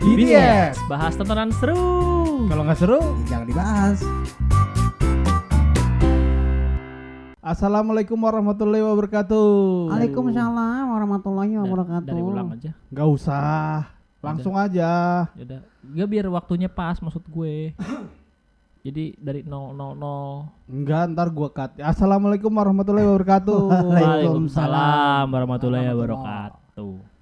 BTS. Bahas tontonan seru. Kalau nggak seru, Jangan dibahas. Assalamualaikum warahmatullahi wabarakatuh. Waalaikumsalam warahmatullahi wabarakatuh. Dari ulang aja. Nggak usah, langsung aja. Yaudah. Gak biar waktunya pas maksud gue. Jadi dari 000. Enggak, ntar gua cut. Assalamualaikum warahmatullahi wabarakatuh. Waalaikumsalam warahmatullahi wabarakatuh.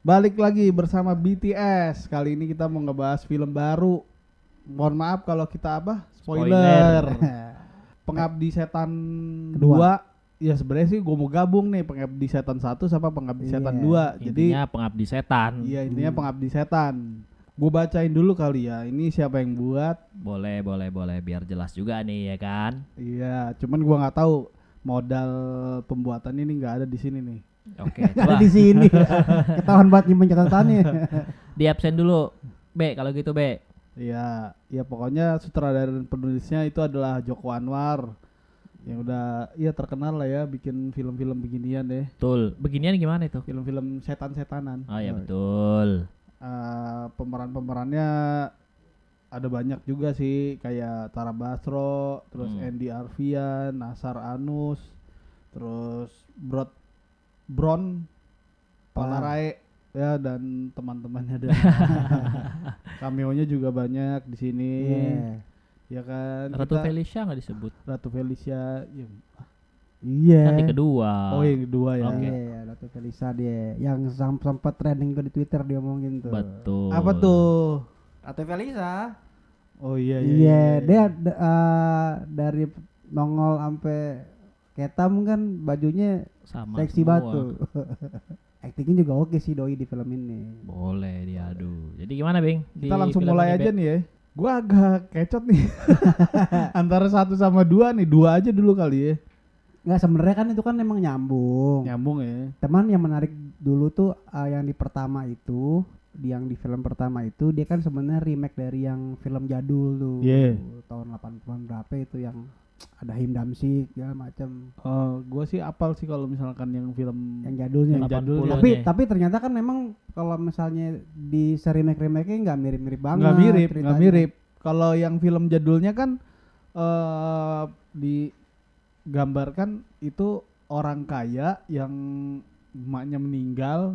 Balik lagi bersama BTS. Kali ini kita mau ngebahas film baru. Mohon maaf kalau kita spoiler. Pengabdi Setan 2. Ya sebenarnya sih gue mau gabung nih Pengabdi Setan 1 sama Pengabdi Setan 2. Jadi Intinya pengabdi setan. iya intinya Pengabdi Setan. Gue bacain dulu kali ya. Ini siapa yang buat? Boleh biar jelas juga nih ya kan. Iya, cuman gua nggak tahu modal pembuatan ini nggak ada di sini nih. Oke, Ada coba di sini. Ketahuan banget nyimpen catatannya. di absen dulu. B kalau gitu B. Iya, ya pokoknya sutradara dan penulisnya itu adalah Joko Anwar yang udah terkenal lah ya bikin film-film beginian deh. Betul. Beginian gimana itu? Film-film setan-setanan. Oh ya betul. Pemeran-pemerannya ada banyak juga sih kayak Tara Basro, terus Andy Arfian, Nasar Anus, terus Bron Palarae ya dan teman-temannya dan cameo-nya juga banyak di sini. Ya kan. Ratu Felicia nggak disebut. Ratu Felicia. Iya. Kan di kedua. Oh yang kedua ya. Oke. Iya, Ratu Felisa dia yang sempat trending tuh di Twitter dia ngomongin tuh. Betul. Apa tuh? Ratu Felisa. Oh iya. Dia dari nongol sampai ketam kan bajunya Sama seksi semua. banget tuh. Actingnya juga oke sih doi di film ini. Boleh diadu. Jadi gimana Bing? Kita langsung mulai aja nih ya. Gua agak kecot nih. Antara 1 sama 2 nih. 2 aja dulu kali ya. Nggak, sebenarnya kan itu kan emang nyambung. Nyambung ya. Teman yang menarik dulu tuh yang di pertama itu, yang di film pertama itu dia kan sebenarnya remake dari yang film jadul tuh. Iya. Tahun 80-an berapa itu yang ada Him Damsik ya macam. Gua sih apal sih kalau misalkan yang film Yang jadulnya. Yang jadul. Tapi ternyata kan memang kalau misalnya di remake-nya nggak mirip-mirip banget. nggak ceritanya. mirip. Kalau yang film jadulnya kan digambarkan itu orang kaya yang emaknya meninggal,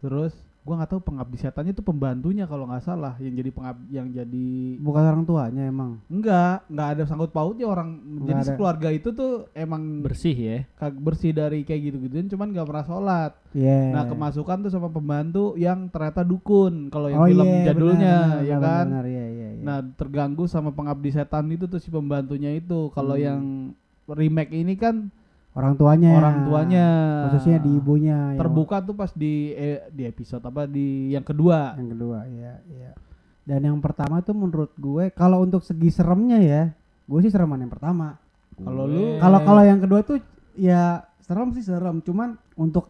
terus gua nggak tahu pengabdi setannya itu pembantunya kalau nggak salah yang jadi Bukan orang tuanya emang. nggak ada sangkut pautnya orang. Jadi ada. sekeluarga itu tuh emang bersih ya. bersih dari kayak gitu-gituin cuman nggak pernah sholat. Iya. Nah kemasukan tuh sama pembantu yang ternyata dukun kalau yang Oh film iya, jadulnya benar, ya kan. Benar, iya. Nah terganggu sama pengabdi setan itu tuh si pembantunya itu. Kalau yang remake ini kan orang tuanya. Khususnya di ibunya. Terbuka tuh pas di episode di yang kedua. Yang kedua, iya. Dan yang pertama tuh menurut gue kalau untuk segi seremnya ya, gue sih sereman yang pertama. Kalau lu Kalau yang kedua tuh ya serem sih serem, cuman untuk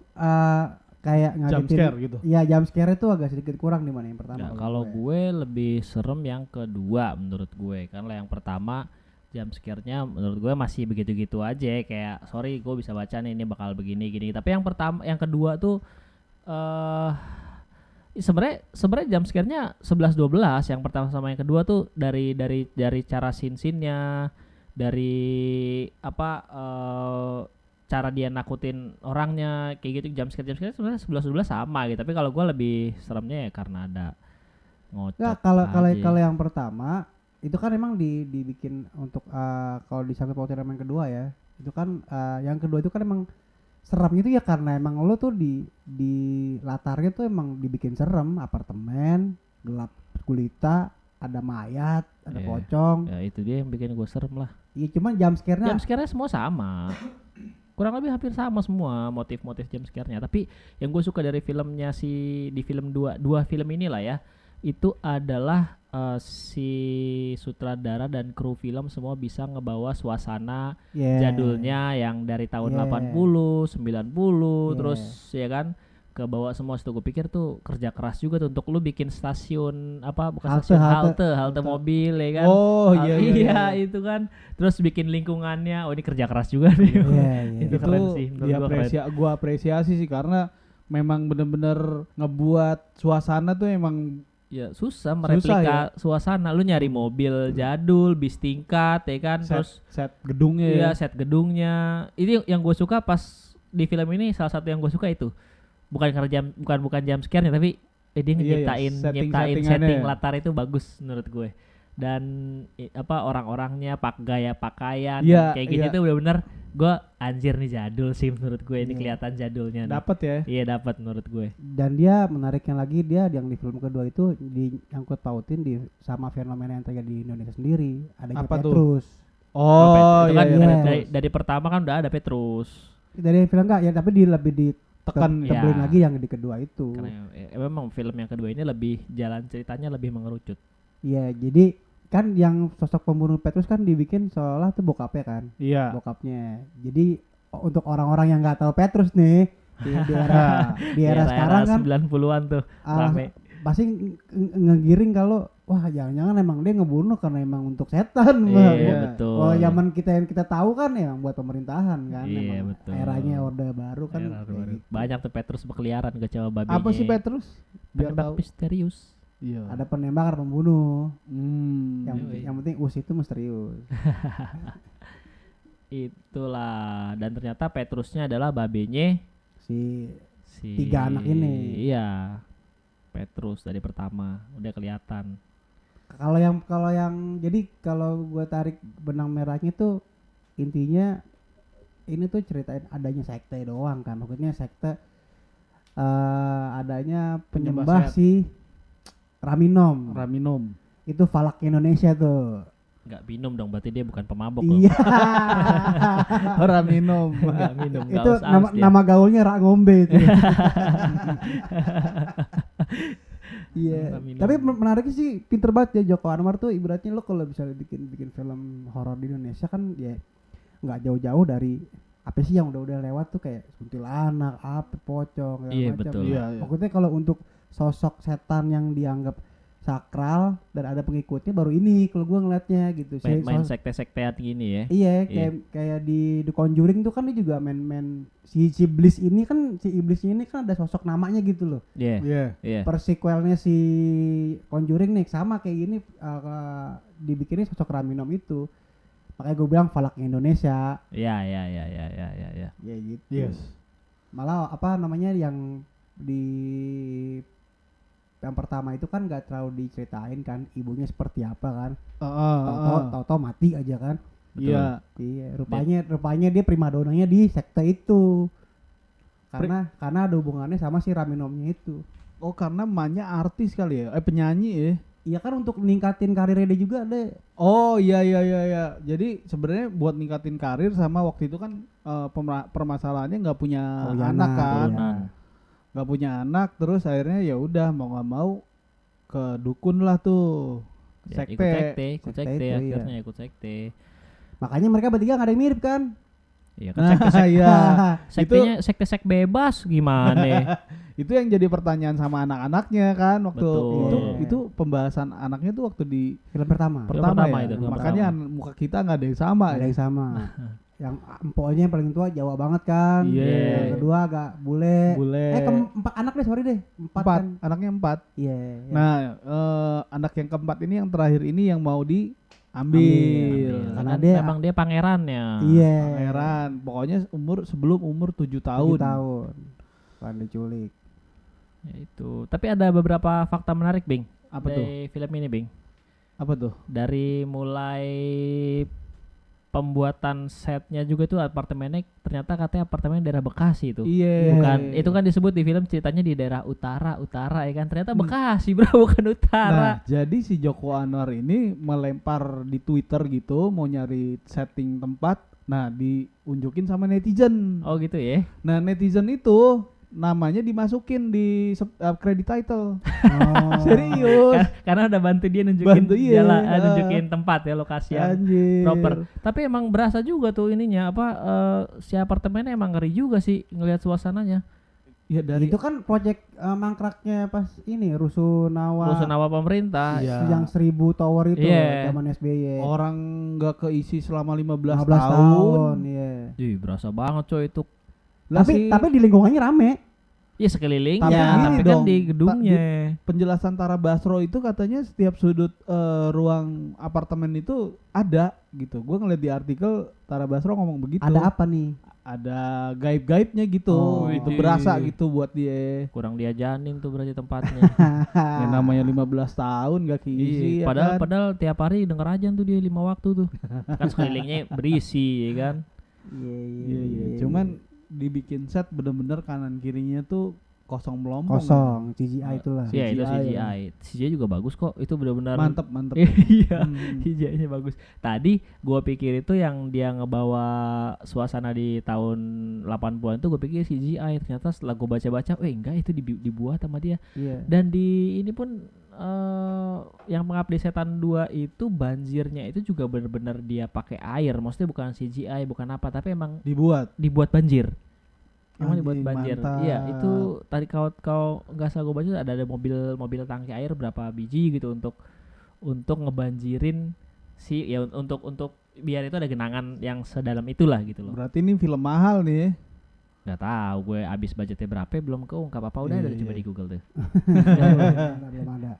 kayak jump ngagetin. scare gitu. Iya, jump scare itu agak sedikit kurang di mana yang pertama. Nah, kalau gue lebih serem yang kedua menurut gue. Karena yang pertama jump scare-nya menurut gue masih begitu-gitu aja, kayak sorry gue bisa baca nih ini bakal begini gini. Tapi yang kedua tuh sebenarnya jump scare-nya 11-12. Yang pertama sama yang kedua tuh dari cara scene-nya, dari cara dia nakutin orangnya kayak gitu. Jump scare sebenarnya 11-12 sama gitu. Tapi kalau gue lebih seremnya ya karena ada ngocok. Nggak, kalau yang pertama itu kan emang dibikin untuk kalau disangkut pautin sama yang kedua ya. Itu kan yang kedua itu kan emang seremnya itu ya karena emang lo tuh di latarnya tuh emang dibikin serem, apartemen, gelap gulita, ada mayat, ada pocong. Ya itu dia yang bikin gue serem lah. Iya, cuman jump scare-nya semua sama. Kurang lebih hampir sama semua motif-motif jump scare-nya. Tapi yang gue suka dari filmnya di film dua film inilah ya, itu adalah si sutradara dan kru film semua bisa ngebawa suasana jadulnya yang dari tahun 80, 90 terus ya kan ke bawah semua. Situ gue pikir tuh kerja keras juga tuh untuk lu bikin stasiun halte mobil ya kan. Oh iya itu kan. Terus bikin lingkungannya, ini kerja keras juga nih. Itu keren sih. Gua apresiasi sih karena memang bener-bener ngebuat suasana tuh emang ya susah mereplika ya. suasana. Lu nyari mobil jadul, bis tingkat ya kan, terus Set gedungnya iya ya. set gedungnya. Ini yang gue suka pas di film ini, salah satu yang gue suka itu bukan karena bukan jam scare-nya, tapi dia nyiptain setting-settingannya. setting latar itu bagus menurut gue. Dan orang-orangnya gaya pakaian Iya, kayak gitu iya. tuh bener-bener gue anjir nih jadul sih menurut gue, ini Iya. kelihatan jadulnya nih. Dapat ya. Iya dapat menurut gue. Dan dia menariknya lagi, dia yang di film kedua itu diangkut pautin sama fenomena yang terjadi di Indonesia sendiri, adanya Apa tuh? Petrus. Oh itu kan iya, iya. dari pertama kan udah ada Petrus. Dari film enggak ya, tapi lebih Tekan tebelin ya. lagi yang di kedua itu. Karena memang film yang kedua ini lebih jalan ceritanya lebih mengerucut. Iya, jadi kan yang sosok pembunuh Petrus kan dibikin seolah tuh bokapnya kan. Iya. Bokapnya. Jadi untuk orang-orang yang nggak tahu Petrus nih di era sekarang kan 90-an tuh rame. pasti ngegiring kalau wah jangan-jangan emang dia ngebunuh karena emang untuk setan. Bang. Iya Iya. betul. Kalau zaman yang kita tahu kan ya buat pemerintahan kan. Iya, Emang betul. eranya Orde Baru kan. Era kayak baru. gitu. Banyak tuh Petrus berkeliaran ke Jawa babinya. Apa sih Petrus? Biar Penyebab tahu. misterius. Iya. Ada penembak, ada pembunuh. Hmm. Yoi. Yang penting us itu misterius. Itulah, dan ternyata Petrusnya adalah babenya Si si 3 anak ini. Iya. Petrus dari pertama udah kelihatan. Kalau yang jadi kalau gue tarik benang merahnya tuh intinya ini tuh ceritain adanya sekte doang kan, maksudnya sekte adanya penyembah Penyembah si Raminom. Raminum. Itu falak Indonesia tuh. Nggak minum dong, berarti dia bukan pemabok dong. Iya. Oh, Raminum. Nggak minum, nggak Itu aus-aus dia. nama gaulnya rak ngombe itu. Iya. Raminom. Tapi menariknya sih pinter banget ya Joko Anwar tuh, ibaratnya lo kalau bisa bikin film horor di Indonesia kan ya nggak jauh-jauh dari apa sih yang udah lewat tuh, kayak kuntilanak, apa pocong, Iya, macam. betul. Iya, iya. Maksudnya kalau untuk sosok setan yang dianggap sakral dan ada pengikutnya baru ini kalau gua ngeliatnya gitu. Main sekte-sektean gini ya. Iya, kayak di The Conjuring tuh kan dia juga main si iblis ini kan, si iblisnya ini kan ada sosok namanya gitu loh. Iya. Iya. Iya. Per sequelnya si Conjuring nih sama kayak gini, dibikinnya sosok Raminom itu. Makanya gue bilang falak Indonesia. Iya. Ya gitu. Yes. Malah apa namanya yang di yang pertama itu kan gak terlalu diceritain kan ibunya seperti apa kan. Tahu-tahu mati aja kan. Iya. Iya, rupanya dia primadonanya di sekte itu. Karena ada hubungannya sama si Raminomnya itu. Oh, karena emaknya artis kali ya? Penyanyi ya? Iya kan, untuk meningkatin karirnya dia juga ada. Oh iya. Jadi sebenarnya buat ningkatin karir, sama waktu itu kan permasalahannya nggak punya anak kan, Turunan. nggak punya anak, terus akhirnya ya udah mau nggak mau ke dukun lah tuh, Ya, sekte. ikut Sekte sekte itu, akhirnya ikut sekte. Makanya mereka bertiga gak ada yang mirip kan. Iya kan Nah sekte-sekte. iya, Sektenya sekte-sek bebas gimana? itu yang jadi pertanyaan sama anak-anaknya kan waktu Betul. itu pembahasan anaknya tuh waktu di Film pertama. pertama pertama ya, itu, film makanya muka kita nggak ada yang sama Ada ya. yang sama. Yang empoknya yang paling tua Jawa banget kan. Iya. Yang kedua agak bule. Bule. Keempat anak deh, sorry deh. Empat Empat, kan. anaknya 4. Iya. Nah, anak yang keempat ini, yang terakhir ini yang mau diambil. Karena Kan dia- memang dia pangerannya. Iya. Pangeran, pokoknya sebelum umur 7 tahun. 7 tahun. Kan diculik. Ya itu. Tapi ada beberapa fakta menarik, Bing. Apa tuh? Dari film ini, Bing. Apa tuh? Dari mulai pembuatan setnya juga tuh apartemennya, ternyata katanya apartemen daerah Bekasi itu. Iya. Bukan, itu kan disebut di film ceritanya di daerah utara ya kan. Ternyata Bekasi, Bro, bukan Nah, utara. jadi si Joko Anwar ini melempar di Twitter gitu, mau nyari setting tempat. Nah, diunjukin sama netizen. Oh gitu ya. Nah, netizen itu namanya dimasukin di credit title. Oh. Serius. Karena udah bantu dia nunjukin Bantu, iya. jalan, nunjukin tempat ya, lokasi yang Anjir. proper. Tapi emang berasa juga tuh ininya si apartemennya emang ngeri juga sih ngelihat suasananya. Ya dari Itu kan proyek mangkraknya pas ini Rusunawa. Rusunawa pemerintah. Iya. Yang 1000 tower itu Iya. zaman SBY. orang nggak keisi selama 15 15 tahun. tahun. Iya. Ih, berasa banget coy itu. Lah Tapi si- di lingkungannya rame. Ya sekelilingnya, Tapi tapi, gini kan dong, di gedungnya. Penjelasan Tara Basro itu katanya setiap sudut ruang apartemen itu ada gitu. Gue ngeliat di artikel Tara Basro ngomong begitu. Ada apa nih? Ada gaib-gaibnya gitu, Oh, gitu widih. berasa gitu buat dia. Kurang diajanin tuh berarti tempatnya. Yang namanya 15 tahun gak keisi. Iya, Ya padahal kan? padahal tiap hari denger ajan tuh dia 5 waktu tuh. Kan sekelilingnya berisi ya kan. Iya iya. Cuman dibikin set bener-bener kanan kirinya tuh kosong melompong. kosong CGI itulah. Iya itu CGI. CGI. CGI juga bagus kok. Itu benar-benar Mantep mantep. Iya, Hmm. CGI-nya bagus. Tadi gua pikir itu yang dia ngebawa suasana di tahun 80-an tuh gua pikir CGI. Ternyata setelah gua baca-baca, enggak itu dibuat sama dia. Iya. Dan di ini pun yang Pengabdi Setan 2 itu banjirnya itu juga benar-benar dia pakai air. Maksudnya bukan CGI, bukan apa, tapi emang dibuat banjir. Emang dibuat Anjing, banjir. mantap. Iya, itu tadi kau nggak salah gue baca ada mobil tangki air berapa biji gitu untuk ngebanjirin untuk biar itu ada genangan yang sedalam itulah gitu loh. Berarti ini film mahal nih. Nggak tahu gue abis budgetnya berapa belum keungkap apa udah Iya, ada coba iya. di Google tuh. Belum ada.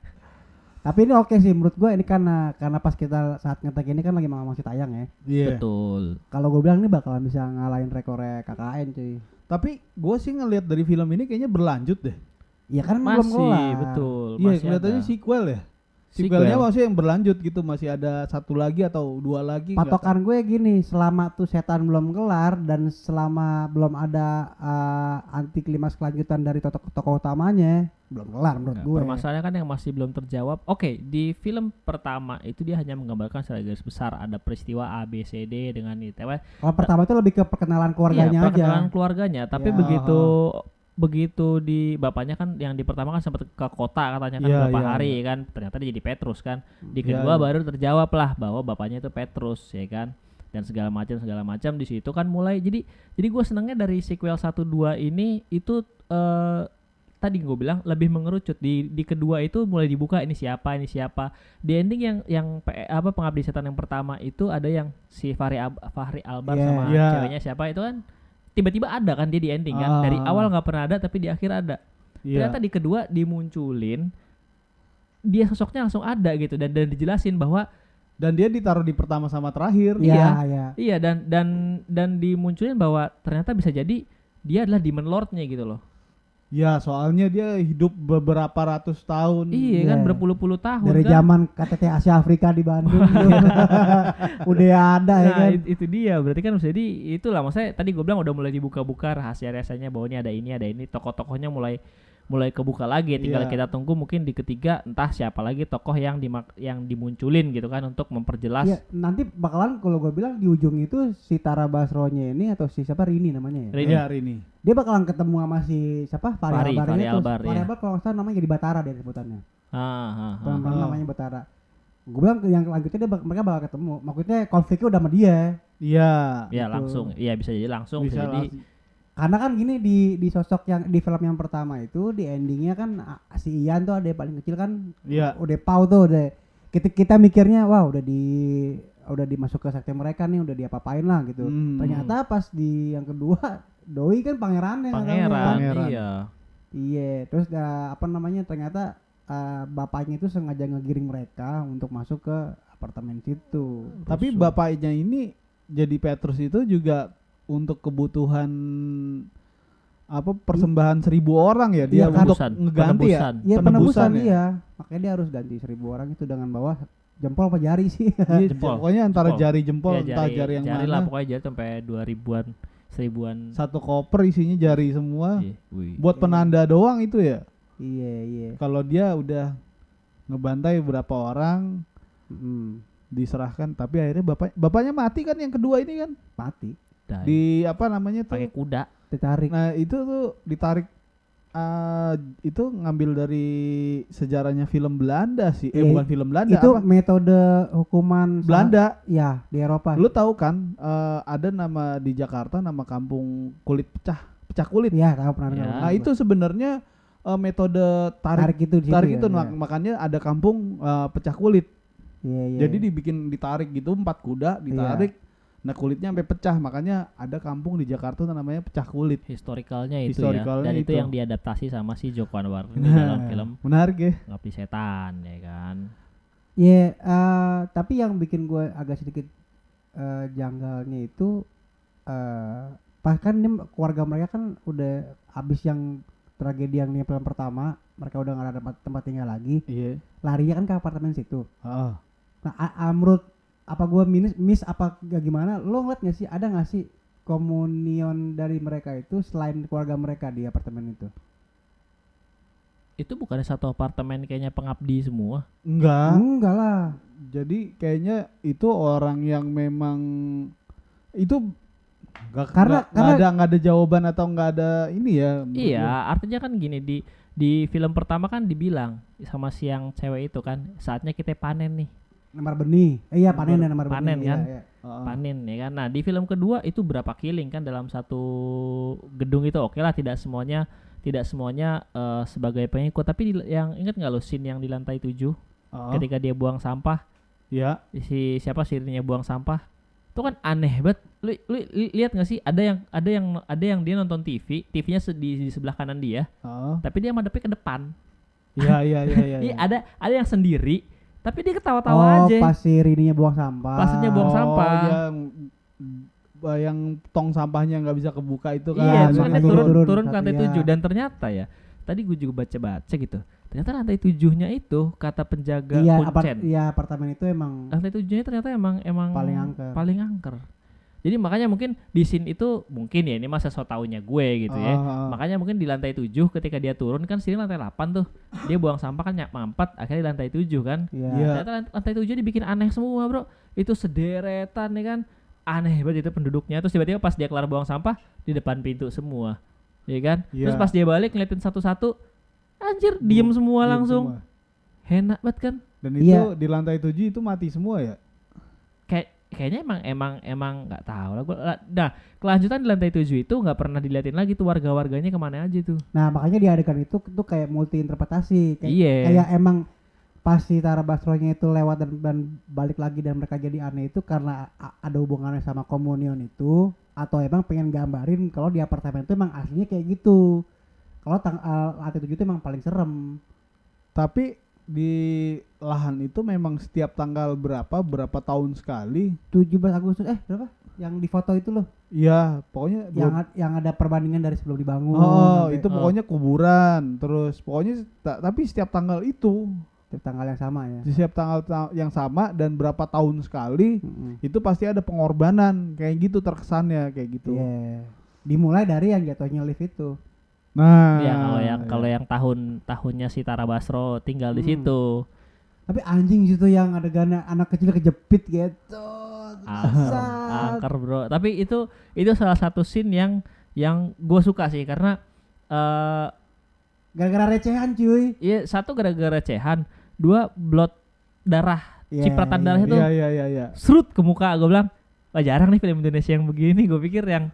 Tapi ini oke sih menurut gue ini karena pas kita saat ngetek ini kan lagi masih tayang ya. Iya. Betul. Kalau gue bilang ini bakalan bisa ngalahin rekornya KKN cuy. Tapi gue sih ngelihat dari film ini kayaknya berlanjut deh. Iya kan belum Masih kelar. betul. Iya, masih kelihatannya ada. sequel ya. Sequelnya maksudnya yang berlanjut gitu, masih ada satu lagi atau dua lagi. nggak Patokan gue gini, selama tuh setan belum kelar dan selama belum ada anti klimaks kelanjutan dari tokoh utamanya, belum kelar menurut Nggak, gue. permasalahannya kan yang masih belum terjawab. Oke, di film pertama itu dia hanya menggambarkan secara garis besar ada peristiwa A B C D dengan itu. Kalau pertama itu lebih ke perkenalan keluarganya Iya, perkenalan aja. keluarganya, tapi Ya. begitu di bapaknya kan yang di pertama kan sempat ke kota katanya kan Iya, beberapa iya, hari kan, ternyata dia jadi Petrus kan. Di Iya, kedua iya. baru terjawab lah bahwa bapaknya itu Petrus ya kan. Dan segala macam di situ kan mulai jadi gue senangnya dari sequel 1 2 ini itu tadi gue bilang lebih mengerucut di kedua itu mulai dibuka ini siapa di ending yang Pengabdi Setan yang pertama itu ada yang si Fahri Albar Yeah. sama Yeah. ceweknya siapa itu kan tiba-tiba ada kan dia di ending kan dari awal nggak pernah ada tapi di akhir ada. Iya. Ternyata di kedua dimunculin dia sosoknya langsung ada gitu dan dijelasin bahwa Dan dia ditaruh di pertama sama terakhir. Iya, iya. iya dan dimunculin bahwa ternyata bisa jadi dia adalah Demon Lord-nya gitu loh. Ya, soalnya dia hidup beberapa ratus tahun. Iya kan Iya. berpuluh-puluh tahun Dari kan. zaman KTT Asia Afrika di Bandung tuh. Udah ada ya Nah kan. itu dia berarti kan jadi itulah maksudnya tadi gue bilang udah mulai dibuka-buka rahasia-rahasianya bahwa ini ada ini tokoh-tokohnya mulai kebuka lagi tinggal Iya. kita tunggu mungkin di ketiga entah siapa lagi tokoh yang dimunculin gitu kan untuk memperjelas. Iya, nanti bakalan kalau gue bilang di ujung itu si Tara Basro-nya ini atau si siapa Rini namanya ya. Rini. Iya, Rini. Dia bakalan ketemu sama si siapa Fahri Albarnya tuh. Albar, Fahri iya. Albar kalau nggak salah namanya jadi Batara dia sebutannya. Ah. Namanya Batara. Gue bilang yang lanjutnya mereka bakal ketemu. Maksudnya konfliknya udah sama dia. Iya. Ya Gitu. langsung, iya bisa jadi langsung bisa jadi Karena kan gini di sosok yang di film yang pertama itu di endingnya kan si Ian tuh ada yang paling kecil kan Iya. udah pau tuh udah kita mikirnya wah udah dimasuk ke sekte mereka nih udah diapa-apain lah gitu. Ternyata pas di yang kedua Doi kan pangerannya pangeran, Pangeran. iya. Iya, terus ternyata bapaknya itu sengaja ngegiring mereka untuk masuk ke apartemen situ. Tapi Rusuh. bapaknya ini jadi Petrus itu juga untuk kebutuhan persembahan 1.000 orang ya dia Iya, kan. untuk Penebusan, ngeganti ya. penebusan. Iya Penebusan penebusan ya? iya, makanya dia harus ganti 1.000 orang itu dengan bawa jempol apa jari sih? Iya, Jempol. pokoknya antara Jempol. jari jempol Iya, entah jari yang jari mana. lah pokoknya jari sampai 2.000-an 1.000-an. Satu koper isinya jari semua. Iya, wih. Buat penanda doang itu ya. Iya. Kalau dia udah ngebantai berapa orang Mm, diserahkan tapi akhirnya bapaknya mati kan yang kedua ini kan. mati, Dai. Di apa namanya tuh? pakai kuda. ditarik. Nah, itu tuh ditarik itu ngambil dari sejarahnya film Belanda sih. Iya, Bukan film Belanda Itu apa? metode hukuman Belanda. Ya di Eropa. Lu tahu kan ada nama di Jakarta nama kampung kulit pecah kulit. Iya tahu pernah dengar. Ya. Nah, itu sebenarnya metode tarik itu di situ tarik ya, itu iya. makanya ada kampung pecah kulit. Iya. Jadi ditarik gitu 4 kuda ditarik Nah kulitnya sampai pecah, makanya ada kampung di Jakarta namanya pecah kulit. Historikalnya itu Historikalnya ya. Dan itu itu. yang diadaptasi sama si Joko Anwar di Nah, dalam film menarik ya. Pengabdi Setan ya kan. Ya, tapi yang bikin gue agak sedikit janggalnya itu bahkan ini keluarga mereka kan udah habis yang tragedi yang di film pertama, mereka udah nggak ada tempat tinggal lagi, Iya. larinya kan ke apartemen situ. Heeh. Nah, menurut apa gue miss apa gak gimana? Lo ngeliat nggak sih ada nggak sih komunion dari mereka itu selain keluarga mereka di apartemen itu? Itu bukannya satu apartemen kayaknya pengabdi semua. Enggak lah. Jadi kayaknya itu orang yang memang itu Karena nggak ada jawaban atau nggak ada ini ya. menurut Iya, gua. artinya kan gini, di film pertama kan dibilang sama si yang cewek itu kan, saatnya kita panen nih. Namar benih. Iya panen dan namar Panen benih. kan? Iya, iya. Heeh. Panen ya kan. Nah, di film kedua itu berapa killing kan dalam satu gedung itu. Oke lah, tidak semuanya sebagai pengikut, tapi yang ingat nggak lo scene yang di lantai 7 Heeh. ketika dia buang sampah, Ya. si siapa sirinya buang sampah. Itu kan aneh banget. Lu lihat nggak sih ada yang dia nonton TV-nya di sebelah kanan dia, Heeh. tapi dia madepnya ke depan. Iya. Iya, ada yang sendiri, tapi dia Oh, ketawa-tawa aja. pas si Rininya buang sampah. Pasnya buang sampah. Yang tong sampahnya nggak bisa kebuka itu kan. Iya, terus soalnya makanya turun turun ke lantai iya. 7 dan ternyata ya, tadi gue juga baca-baca gitu. Ternyata lantai 7-nya itu kata penjaga Iya, kuncen. apartemen itu emang Lantai 7-nya ternyata emang paling angker. angker. Jadi makanya mungkin di scene itu mungkin ya ini masa so taunya gue gitu ya. Makanya mungkin di lantai 7 ketika dia turun kan sini lantai 8 tuh. Dia buang sampah kan mampet akhirnya di lantai 7 kan. Iya. Iya. Ternyata lantai 7 dibikin aneh semua, Bro. Itu sederetan ya kan. Aneh banget itu penduduknya. Terus tiba-tiba pas dia kelar buang sampah di depan pintu semua. Ya kan? Iya. Terus pas dia balik ngeliatin satu-satu, anjir diem semua Diem langsung. semua. Enak banget kan? Dan Iya. itu di lantai 7 itu mati semua ya. Kayaknya emang nggak tahu lah gua. Nah, kelanjutan di lantai 7 itu nggak pernah diliatin lagi tuh warga-warganya kemana aja tuh. Nah, makanya di adegan itu tuh kayak multi interpretasi. Iya. Kayak emang pas si Tara Basro-nya itu lewat dan balik lagi dan mereka jadi aneh itu karena ada hubungannya sama komunion itu, atau emang pengen gambarin kalau di apartemen itu emang aslinya kayak gitu. Kalau lantai 7 itu emang paling serem. Tapi di lahan itu memang setiap tanggal berapa tahun sekali. 17 Agustus berapa? Yang di foto itu loh. Iya, pokoknya Yang ada perbandingan dari sebelum dibangun. Oh, sampai itu pokoknya kuburan. Terus pokoknya tapi setiap tanggal itu, tiap tanggal yang sama ya. di setiap tanggal yang sama dan berapa tahun sekali, Mm-mm. itu pasti ada pengorbanan kayak gitu terkesannya kayak gitu. Iya. Dimulai dari yang jatuhnya lift itu. Nah, Ya kalau yang tahunnya si Tara Basro tinggal di situ. Tapi anjing situ yang adegan anak kecil kejepit gitu. Angker, Bro. Tapi itu salah satu scene yang gue suka sih karena Gara-gara recehan cuy. ya satu gara-gara recehan, dua blood darah, Iya, cipratan iya. darah itu Iya. serut ke muka. Gue bilang, wah jarang nih film Indonesia yang begini. Gue pikir yang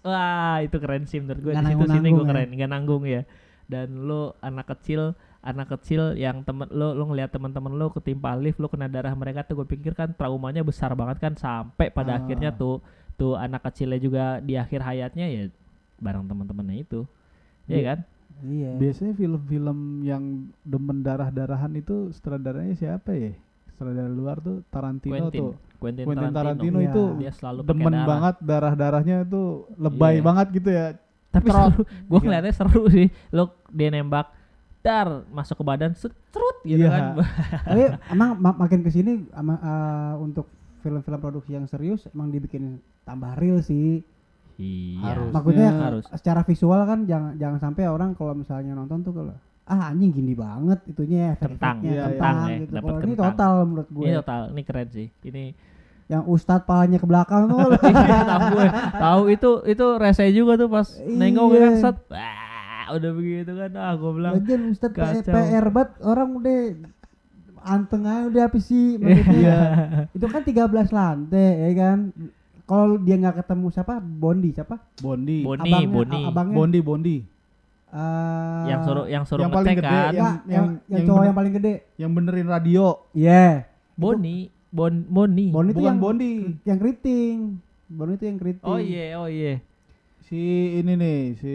wah itu keren sih menurut gue. Di situ sini gue keren, nggak nanggung ya. Dan lo anak kecil yang lo ngelihat teman-teman lo ketimpa lift, lo kena darah mereka tuh, gue pikir kan traumanya besar banget kan, sampai pada akhirnya tuh anak kecilnya juga di akhir hayatnya ya bareng teman-temannya itu. Iya kan? Iya. Biasanya film-film yang demen darah-darahan itu sutradaranya siapa ya? Sutradara luar tuh Tarantino tuh. Quentin Tarantino Iya. itu dia selalu pakai demen darah. banget darah-darahnya itu lebay Iya. banget gitu ya. Tapi Trot. seru, gue ngeliatnya seru sih. Lo dia nembak, dar masuk ke badan, serut gitu Iya. kan. Tapi emang makin kesini untuk film-film produksi yang serius emang dibikin tambah real sih. Iya. Maksudnya harus. secara visual kan jangan sampai orang kalau misalnya nonton tuh kalau anjing gini banget itunya Kentang, efek-efeknya iya, kentang iya. gitu. Dapat Kalau ini kentang. total menurut gue. Ini total, ini keren sih. Ini Yang Ustadz palanya ke belakang tuh. tahu gue, tahu itu rese juga tuh pas nengok Iya. kan set, wah udah begitu kan, gue bilang Lagian Ustadz kacau. PR banget orang udah anteng aja udah apa sih maksudnya. Itu kan 13 lantai ya kan. Kalau dia nggak ketemu siapa? Bondi. Bondi. Abangnya. Bondi. yang suruh yang ngecek paling gede, kan, yang cowok yang paling gede. yang benerin radio. Iya. Boni. Boni itu Bukan yang Bondi. yang keriting. Bonu itu yang keriting. Oh iya. Si ini nih, si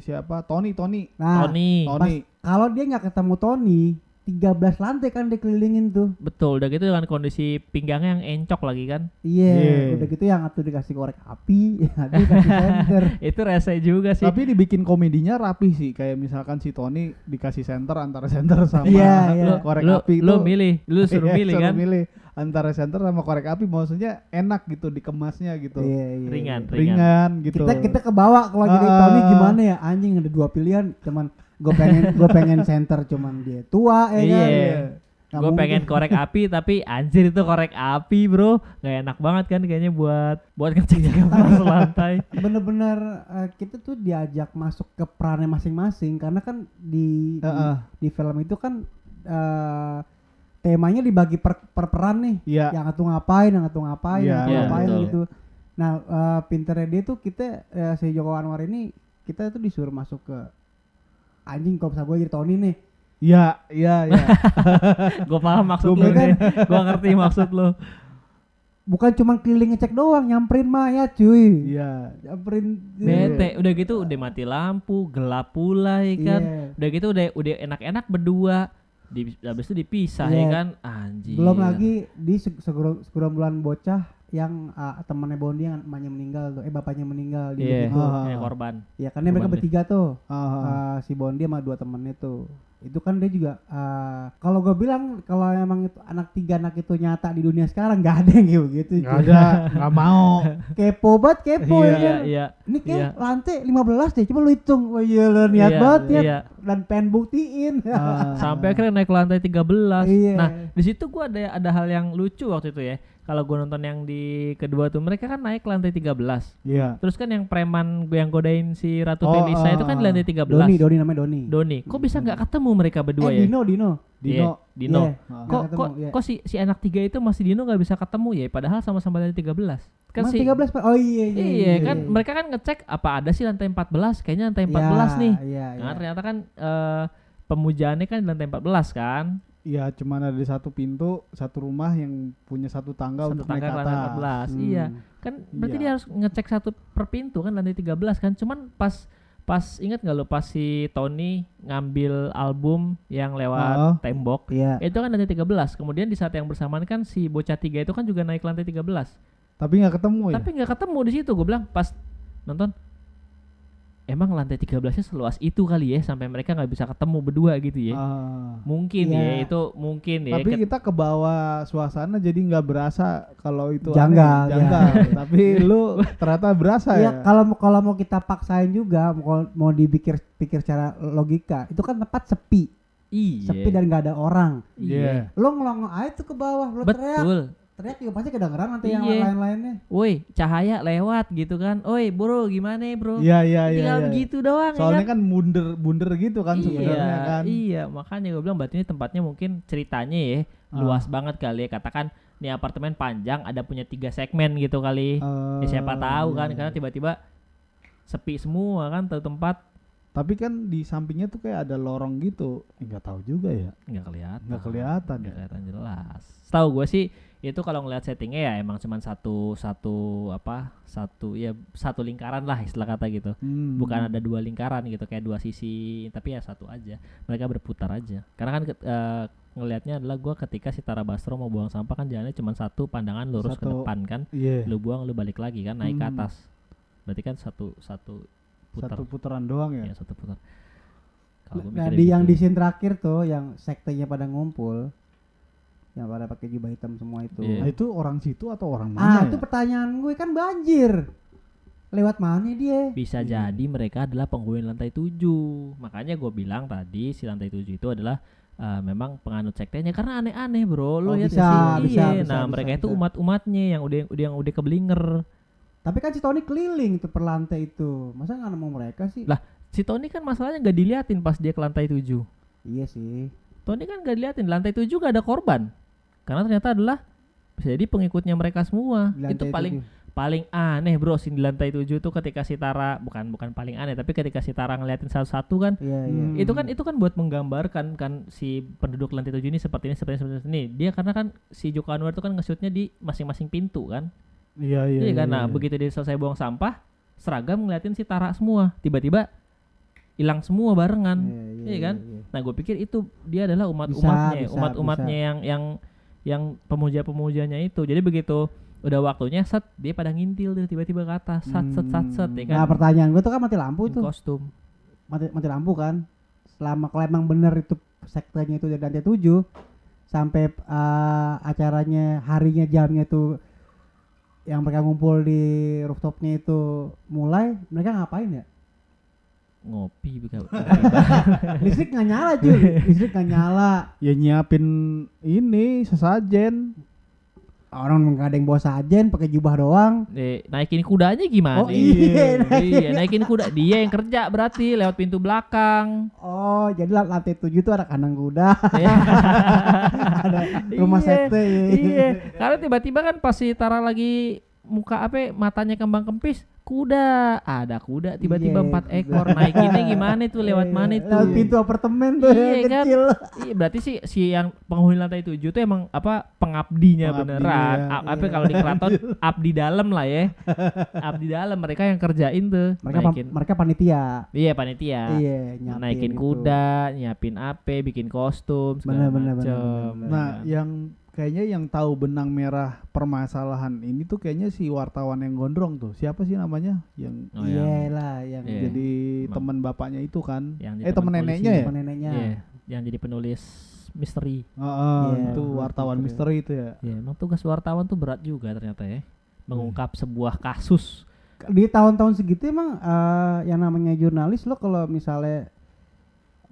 siapa? Tony. Nah, Tony. kalau dia nggak ketemu Tony, 13 lantai kan dikelilingin tuh. Betul, udah gitu dengan kondisi pinggangnya yang encok lagi kan. Iya, udah gitu yang atuh dikasih korek api, yang atuh dikasih senter. Itu rese juga sih. Tapi dibikin komedinya rapi sih, kayak misalkan si Tony dikasih center antara center sama Iya. korek lu, api lu itu. milih, lu suruh Iya, milih suruh kan. milih antara center sama korek api, maksudnya enak gitu dikemasnya gitu. Iya. Ringan. Gitu. Kita kebawa kalau jadi Tony gimana ya, anjing ada 2 pilihan, cuman gue pengen center cuman dia tua ya kan. Iya. Nggak Gue mungkin. pengen korek api tapi anjir itu korek api bro, nggak enak banget kan kayaknya buat ngecek jaga lantai. Bener-bener kita tuh diajak masuk ke perannya masing-masing karena kan di film itu kan temanya dibagi per peran nih. Iya. Yang satu ngapain, Iya, ngapain betul. gitu. Nah, pinternya dia tuh kita si Joko Anwar ini kita tuh disuruh masuk ke anjing kalau misalnya gue jadi Tony nih. Iya. Gue paham maksud Gua lu deh, gue ngerti maksud lu. Bukan cuma keliling ngecek doang, nyamperin Maya cuy. Iya. Nyamperin Bete, udah gitu udah mati lampu, gelap pula ya kan. Iya. Udah gitu udah enak-enak berdua. Habis itu dipisah Iya. ya kan, anjir. Belum lagi di segerombolan bocah yang temannya Bondi yang emaknya meninggal tuh, bapaknya meninggal Iya, gitu. korban. Ya kan dia mereka Korban bertiga tuh. Ah. Si Bondi sama 2 temennya tuh. Itu kan dia juga kalau gue bilang kalau emang itu anak 3 anak itu nyata di dunia sekarang nggak ada yang kayak begitu. Nggak ada, nggak mau. Kepo banget kepo ya kan. Iya. Ini kayak Iya. lantai 15 deh, coba lu hitung. Oh iya lu niat Iya, banget ya. iya. Dan pengen buktiin. Sampai akhirnya naik ke lantai 13. Iya. Nah, di situ gua ada hal yang lucu waktu itu ya. Kalau gue nonton yang di kedua tuh mereka kan naik ke lantai 13. Iya. Terus kan yang preman yang godain si Ratu Felisa itu kan di lantai 13. Doni namanya Doni. Kok bisa nggak ketemu mereka berdua ya? Dino. Iya, Iya. Dino. Nggak ketemu, iya. Kok si anak 3 itu masih Dino nggak bisa ketemu ya? Padahal sama-sama lantai 13. Kan Mas si 13 Pak. Oh iya. Iya kan mereka kan ngecek apa ada sih lantai 14? Kayaknya lantai 14 nih. Iya. Nah, ternyata kan pemujaannya kan di lantai 14 kan. Iya, cuman ada satu pintu, satu rumah yang punya satu tangga Satu untuk naik ke tangga ke lantai atas. 14. Iya. Kan berarti Iya. dia harus ngecek satu per pintu kan lantai 13 kan. Cuman pas ingat nggak lo pas si Tony ngambil album yang lewat tembok. Iya. Itu kan lantai 13. Kemudian di saat yang bersamaan kan si bocah 3 itu kan juga naik lantai 13. Tapi nggak ketemu ya. Tapi nggak ketemu di situ. Gue bilang pas nonton emang lantai 13-nya seluas itu kali ya sampai mereka nggak bisa ketemu berdua gitu ya. Mungkin Iya. ya itu mungkin ya. Tapi kita ke bawah suasana jadi nggak berasa kalau itu Janggal, aneh, janggal. Tapi lu ternyata berasa Iya, ya. kalau mau kita paksain juga mau dipikir secara logika, itu kan tempat sepi. Iya. Sepi dan nggak ada orang. Iya. Lo ngelongok aja tuh ke bawah, lo Betul. teriak juga pasti kedengeran nanti yang Iya. lain-lainnya. Woi, cahaya lewat gitu kan. Oi, bro, gimana bro? Iya. Tinggal begitu doang Soalnya ya kan. kan bunder gitu kan sebenarnya kan. Iya, makanya gue bilang berarti ini tempatnya mungkin ceritanya ya luas banget kali ya. Katakan nih apartemen panjang ada punya 3 segmen gitu kali. Ya siapa tahu kan karena tiba-tiba sepi semua kan tuh tempat. Tapi kan di sampingnya tuh kayak ada lorong gitu. Nggak tahu juga ya. Nggak kelihatan. Nggak kelihatan ya. Nggak kelihatan jelas. Tahu gue sih itu kalau ngeliat settingnya ya emang cuman satu lingkaran lah istilah kata gitu. Bukan ada 2 lingkaran gitu kayak 2 sisi, tapi ya satu aja. Mereka berputar aja. Karena kan ngelihatnya adalah gue ketika si Tara Basro mau buang sampah kan jalannya cuma satu pandangan lurus ke depan kan. Iya. Lu buang lu balik lagi kan naik ke atas. Berarti kan satu putar. Satu putaran doang ya. Ya, satu putar. Kalau gua Nah, mikirnya di yang gitu. di scene terakhir tuh yang sektenya pada ngumpul, yang pada pakai jubah hitam semua itu. Iya. Nah, itu orang situ atau orang mana ya? Itu pertanyaan gue kan banjir. Lewat mana dia? Bisa jadi mereka adalah penghuni lantai 7. Makanya gue bilang tadi si lantai 7 itu adalah memang penganut sektenya karena aneh-aneh bro. Lo lihat bisa, sih? bisa, Iya. Nah bisa, mereka bisa. itu umat-umatnya yang udah keblinger. Tapi kan si Tony keliling tuh per lantai itu. Masa nggak nemu mereka sih? Lah si Tony kan masalahnya nggak diliatin pas dia ke lantai 7. Iya sih. Tony kan nggak diliatin. Lantai 7 gak ada korban. Karena ternyata adalah bisa jadi pengikutnya mereka semua. Di Itu lantai paling aneh bro di lantai 7 tuh ketika si Tara bukan paling aneh tapi ketika si Tara ngeliatin satu-satu kan Iya. itu kan buat menggambarkan kan si penduduk lantai 7 ini seperti ini. Dia karena kan si Joko Anwar itu kan nge-shootnya di masing-masing pintu kan. Iya Iya kan, nah begitu dia selesai buang sampah, seragam ngeliatin si Tara semua, tiba-tiba hilang semua barengan, iya kan? Nah gue pikir itu dia adalah umat-umatnya yang pemuja-pemujanya itu. Jadi begitu udah waktunya set dia pada ngintil tuh tiba-tiba ke atas, set ya kan? Nah pertanyaan gue tuh kan mati lampu tuh, Kostum. mati lampu kan. Selama kalau emang bener itu sektenya itu dari lantai 7 sampai acaranya harinya jamnya tuh yang mereka ngumpul di rooftopnya itu mulai, mereka ngapain ya? Ngopi bukan. Listrik nggak nyala cuy, listrik nggak nyala. Ya nyiapin ini sesajen. Orang nggak ada yang bawa sajen, pakai jubah doang. Naikin kudanya gimana? Oh iya, Iya, naikin kuda. Dia yang kerja berarti lewat pintu belakang. Oh, jadi lantai 7 tuh ada kandang kuda, Iya. ada rumah sekte. Iya, karena tiba-tiba kan pas si Tara lagi matanya kembang kempis, ada kuda tiba-tiba Iya, 4 ekor. Naikinnya gimana tuh, lewat mana itu? Lewat pintu apartemen tuh Iya yang kan? kecil. Iya, berarti si yang penghuni lantai 7 tuh emang pengabdinya beneran. Iya. Kalau di keraton abdi dalam lah ya. Abdi dalam, mereka yang kerjain tuh. Mereka panitia. Iya, panitia. Iya, Naikin itu. kuda, nyiapin bikin kostum segala Bener. macem. Nah, yang kayaknya yang tahu benang merah permasalahan ini tuh kayaknya si wartawan yang gondrong tuh. Siapa sih namanya? Yang Iyalah, yang Iya. jadi teman bapaknya itu kan. Yang jadi Teman teman neneknya polisi. ya? teman neneknya. Iya, yang jadi penulis misteri. Iya, Itu wartawan misteri itu ya. Ya, emang tugas wartawan tuh berat juga ternyata ya. Mengungkap sebuah kasus. Di tahun-tahun segitu emang yang namanya jurnalis lo kalau misalnya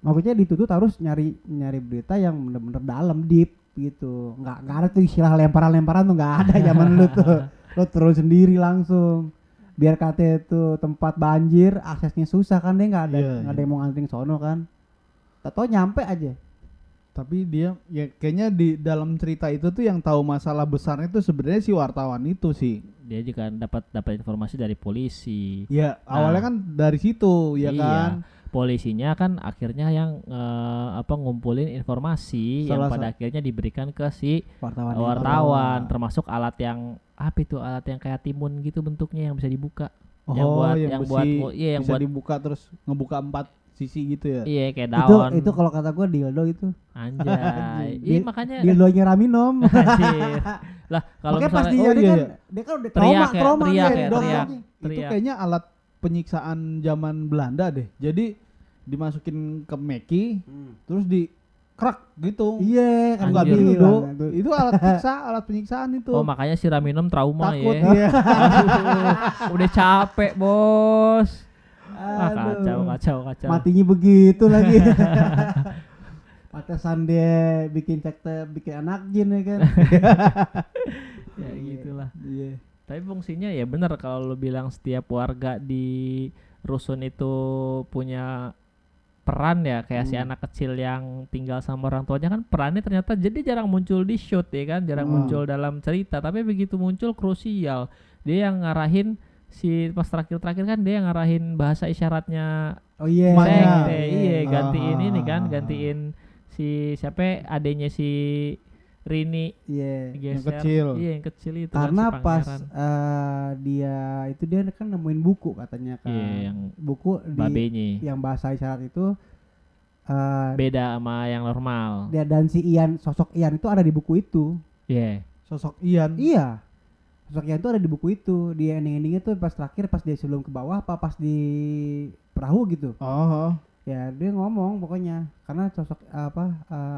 maksudnya dituntut harus nyari berita yang bener-bener dalam, deep gitu. Nggak ada tuh istilah lemparan-lemparan tuh nggak ada zaman lu tuh. Lo turun sendiri langsung. Biar kata itu tempat banjir, aksesnya susah kan, dia nggak ada Iya. yang mau nganterin sono kan. Tahu nyampe aja. Tapi dia ya kayaknya di dalam cerita itu tuh yang tahu masalah besarnya itu sebenarnya si wartawan itu sih. Dia juga dapat informasi dari polisi. Ya, awalnya kan dari situ ya Iya. kan. Polisinya kan akhirnya yang ngumpulin informasi yang Salah pada akhirnya diberikan ke si Wartawan. termasuk alat yang alat yang kayak timun gitu bentuknya yang bisa dibuka. Oh, yang besi buat yang bisa buat dibuka terus ngebuka 4 sisi gitu ya. iya kayak daun. Itu kalau kata gue dildo itu. Anjay. Iya makanya Dildonya Raminom. anjir. Lah kalau Makanya pas misalnya dia iya, kan iya. dia kan udah Teriak ya, trauma teriak dia, ya, dong. teriak. Itu kayaknya alat penyiksaan zaman Belanda deh. Jadi dimasukin ke meki terus di krak gitu. Iya, kan Enggak gua Anjir. dildo. bilang. Itu alat penyiksaan itu. oh makanya si Raminem trauma Takut ya. dia. Aduh, udah capek, Bos. Aduh. Kacau. Matinya begitu lagi. Pantesan dia bikin sekte, bikin anak jin ya kan. Ya gitulah. Iya. Tapi fungsinya ya benar kalau lu bilang setiap warga di rusun itu punya peran ya kayak si anak kecil yang tinggal sama orang tuanya kan perannya ternyata jadi jarang muncul di shoot ya kan, jarang muncul dalam cerita, tapi begitu muncul krusial. Dia yang ngarahin si pas terakhir kan dia yang ngarahin bahasa isyaratnya Oh iya. sekte. Iya. Iya, gantiin ini kan, Ah. gantiin si siapa adenya si Rini Iya. geser. kecil. Iya, yang kecil itu kan, Karena si pas pangeran. dia kan nemuin buku katanya kan. Iya, yang buku babenya yang bahasa isyarat itu beda sama yang normal. dia dan si Ian, sosok Ian itu ada di buku itu. Iya. Sosok Ian. Iya. Sosok Ian itu ada di buku itu. Dia ending-endingnya tuh pas terakhir pas dia sebelum ke bawah apa pas di perahu gitu. Oh. Ya dia ngomong pokoknya karena sosok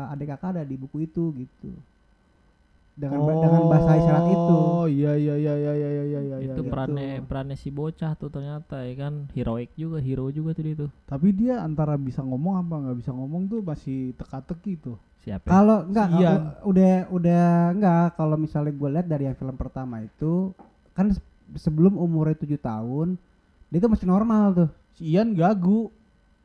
adik kakak ada di buku itu gitu. Dengan bahasa isyarat itu. Oh, iya. Itu perannya si bocah tuh ternyata ya kan, hero juga tuh dia tuh. Tapi dia antara bisa ngomong apa nggak bisa ngomong tuh masih teka-teki tuh. Siapa? Kalau enggak Si Ian. udah enggak kalau misalnya gue lihat dari yang film pertama itu kan sebelum umurnya 7 tahun dia tuh masih normal tuh. Si Ian gagu.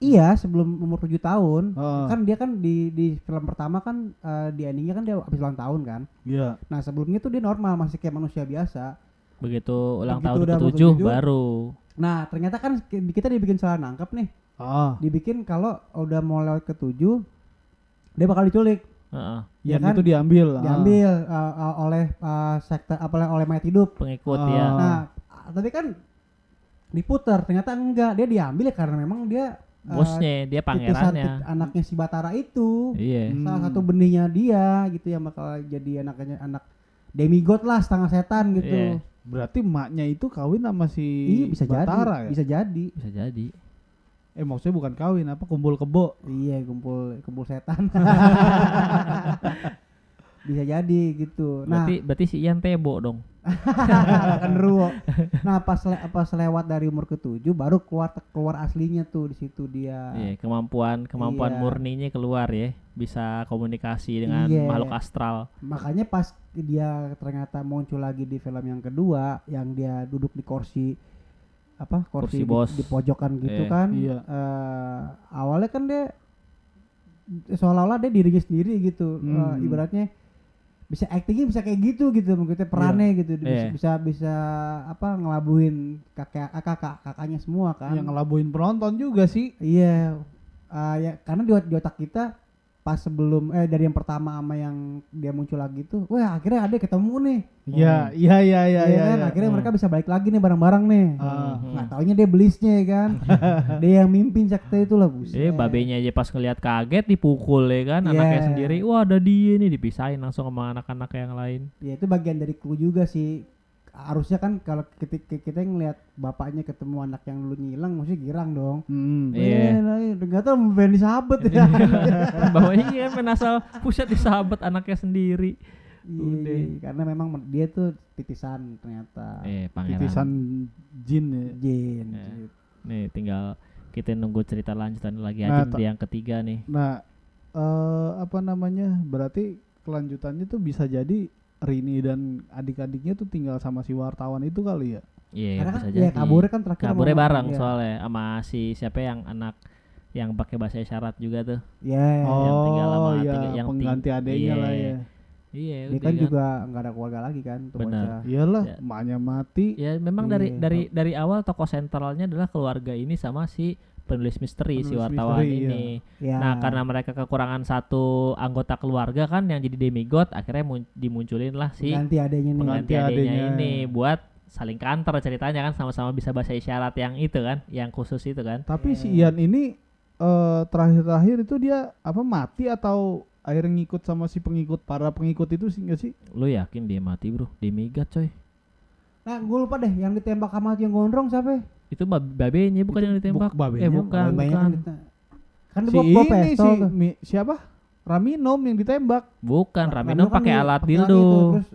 Iya, sebelum umur 7 tahun. Ah. Kan dia kan di film pertama kan di endingnya kan dia habis ulang tahun kan. Iya. Nah, sebelumnya tuh dia normal, masih kayak manusia biasa. Begitu ulang Begitu tahun udah ke-7 mau 7, baru. Nah, ternyata kan kita dibikin salah nangkep nih. Ah. Dibikin kalau udah mau lewat ke 7 dia bakal diculik. Heeh. Ya Yan kan? itu diambil. Diambil oleh sekte oleh mayat hidup. Pengikut Ah. ya. Nah, tapi kan diputar ternyata enggak, dia diambil ya karena memang dia Bosnya, dia titisan pangerannya. anaknya si Batara itu. Iya. Salah satu benihnya dia gitu yang bakal jadi anak demigod lah, setengah setan gitu. Iya. Berarti emaknya itu kawin sama si Iya bisa Batara jadi, ya? bisa jadi. Bisa jadi. Maksudnya bukan kawin, apa kumpul kebo. Iya, kumpul setan. Bisa jadi gitu. Nah, Berarti si Ian tebo dong. Kenruo. Nah, pas lewat dari umur ke-7 baru keluar aslinya tuh, di situ dia. Iya, kemampuan Iya. murninya keluar ya. Bisa komunikasi dengan Iya. makhluk astral. Makanya pas dia ternyata muncul lagi di film yang kedua yang dia duduk di kursi Kursi bos. di pojokan gitu Iya. kan. Iya. Awalnya kan dia seolah-olah dia dirinya sendiri gitu. Ibaratnya bisa actingnya bisa kayak gitu maksudnya perannya gitu. Iya. Bisa ngelabuin kakaknya semua kan. Yang ngelabuin penonton juga sih. Iya, ya karena di otak kita pas sebelum dari yang pertama sama yang dia muncul lagi tuh, wah akhirnya ada ketemu nih. Iya, iya, iya, iya, Iya kan, iya. akhirnya mereka bisa balik lagi nih bareng-bareng nih. Nggak taunya dia belisnya ya kan. Dia yang mimpin sekte itu lah, buset. Babenya aja pas ngelihat kaget dipukul ya kan, Iya. anaknya sendiri. Wah, ada dia nih, dipisahin langsung sama anak-anak yang lain. Ya itu bagian dari clue juga sih. Harusnya kan kalau kita ngelihat bapaknya ketemu anak yang dulu ngilang, maksudnya girang dong. Iya. Nggak tahu mau band sahabat ya. Bapaknya iya menasal pusat disahabat anaknya sendiri. Iya, karena memang dia tuh titisan ternyata. Pangeran. Titisan jin ya. Jin. Iya. Nih tinggal kita nunggu cerita lanjutan lagi Nah, aja di yang ketiga nih. Nah, apa namanya? Berarti kelanjutannya tuh bisa jadi Rini dan adik-adiknya tuh tinggal sama si wartawan itu kali ya? Iya, Karena bisa kan jadi. ya kaburnya kan terakhir Kaburnya sama- bareng iya. soalnya sama si siapa yang anak yang pakai bahasa isyarat juga tuh. Iya. Yang tinggal sama iya, yang pengganti adeknya lah ya. Iya, Dia udah kan juga nggak ada keluarga lagi kan tuh Benar. bocah. Iyalah, Ya. emaknya mati. Ya memang Iya. dari awal tokoh sentralnya adalah keluarga ini sama si penulis misteri, si Penulis wartawan misteri, ini. Ya. Nah, karena mereka kekurangan satu anggota keluarga kan yang jadi demigod, akhirnya dimunculin lah si Ganti adanya nih. pengganti Pengganti adenya adenya. ini buat saling kantor ceritanya kan, sama-sama bisa bahasa isyarat yang itu kan, yang khusus itu kan. Tapi si Ian ini terakhir-terakhir itu dia apa mati atau akhirnya ngikut sama si para pengikut itu sih nggak sih? Lu yakin dia mati, Bro? Demigod coy. Nah, gue lupa deh yang ditembak sama yang gondrong siapa? Itu babenya bukan Itu yang ditembak. babenya, Bukan. Babanya kan Si dia ini bawa si pistol tuh. siapa? Raminom yang ditembak. Bukan, Ramino kan pakai dia alat pakai dildo. itu, terus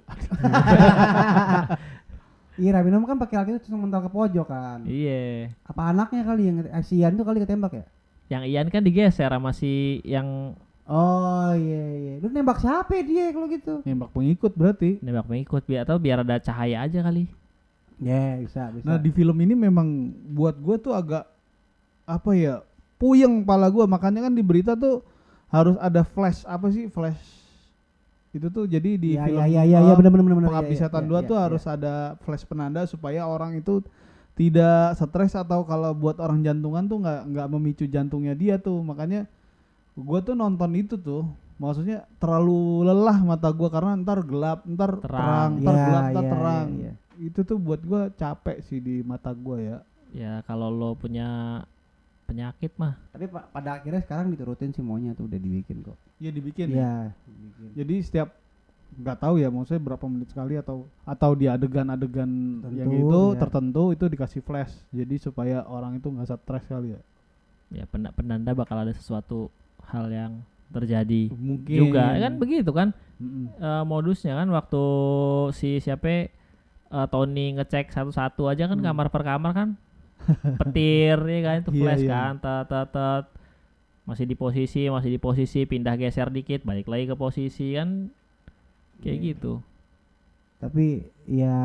Iya, Rabinom kan pakai alat itu terus mental ke pojok kan. Iya. Apa anaknya kali yang si Ian tuh kali ketembak ya? Yang Ian kan digeser sama si yang Oh iya. Lu nembak siapa dia kalau gitu? Nembak pengikut berarti. nembak pengikut biar ada cahaya aja kali. Ya, bisa. Nah, di film ini memang buat gua tuh agak apa ya? Puyeng kepala gua, makanya kan di berita tuh harus ada flash apa sih? Flash itu tuh jadi di film Iya, benar. Pengabdi Setan 2 tuh harus ada flash penanda supaya orang itu tidak stres atau kalau buat orang jantungan tuh nggak memicu jantungnya dia tuh. Makanya gua tuh nonton itu tuh maksudnya terlalu lelah mata gua karena ntar gelap, ntar terang, ntar gelap, ntar terang. Iya. Itu tuh buat gua capek sih di mata gua ya. Ya kalau lo punya penyakit mah. Tapi pada akhirnya sekarang diturutin semuanya tuh udah dibikin kok. Iya dibikin ya. Iya, dibikin. Jadi setiap nggak tahu ya maksudnya berapa menit sekali atau di adegan-adegan yang Tentu, itu ya. tertentu itu dikasih flash. Jadi supaya orang itu nggak stres kali ya. Ya penanda bakal ada sesuatu hal yang terjadi Mungkin juga. Kan begitu kan Mm-mm. modusnya kan waktu si siapa Tony ngecek satu-satu aja kan kamar per kamar kan. Petir ya kan itu Iya, flash iya. kan tet masih di posisi pindah geser dikit balik lagi ke posisi kan kayak Iya. gitu. Tapi ya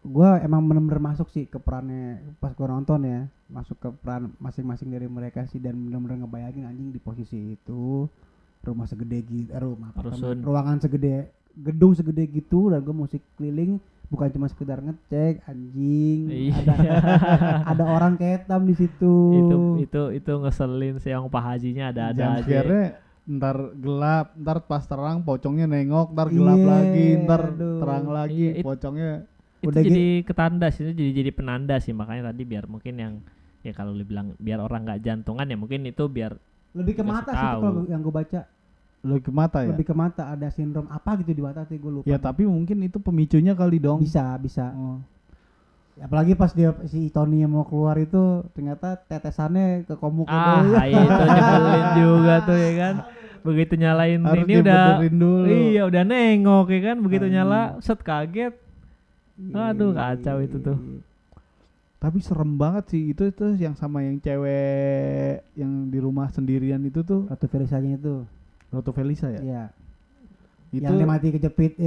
gua emang bener-bener masuk sih ke perannya pas gua nonton ya, masuk ke peran masing-masing dari mereka sih dan bener-bener ngebayangin anjing di posisi itu rumah segede gitu, Rusun. ruangan segede gedung segede gitu dan gua musik keliling bukan cuma sekedar ngecek anjing, Iya. ada orang ketam di situ. itu ngeselin sih yang Pak Hajinya ada-ada Jump aja. scare-nya ntar gelap, ntar pas terang pocongnya nengok, ntar gelap Iya, lagi, ntar aduh. terang lagi, Iya, pocongnya. Itu Udah jadi ketanda sih, itu jadi penanda sih, makanya tadi biar mungkin yang ya kalau lu bilang biar orang nggak jantungan ya mungkin itu biar Lebih ke Dikasih mata sih itu tahu. kalau yang gue baca. Lu ke mata ya? Lebih ke mata, ada sindrom apa gitu di mata sih gue lupa. Ya tapi mungkin itu pemicunya kali dong. bisa. Oh. Apalagi pas dia si Tony yang mau keluar itu ternyata tetesannya ke komuk itu nyebelin juga tuh ya kan. Begitu nyalain Harus ini udah dibenerin dulu. iya udah nengok ya kan, begitu Anjing. nyala set kaget. Aduh, kacau itu tuh. Tapi serem banget sih itu yang sama yang cewek yang di rumah sendirian itu tuh. Ratu Felisanya itu. Ratu Felisa ya? Iya. Itu Yang dia mati kejepit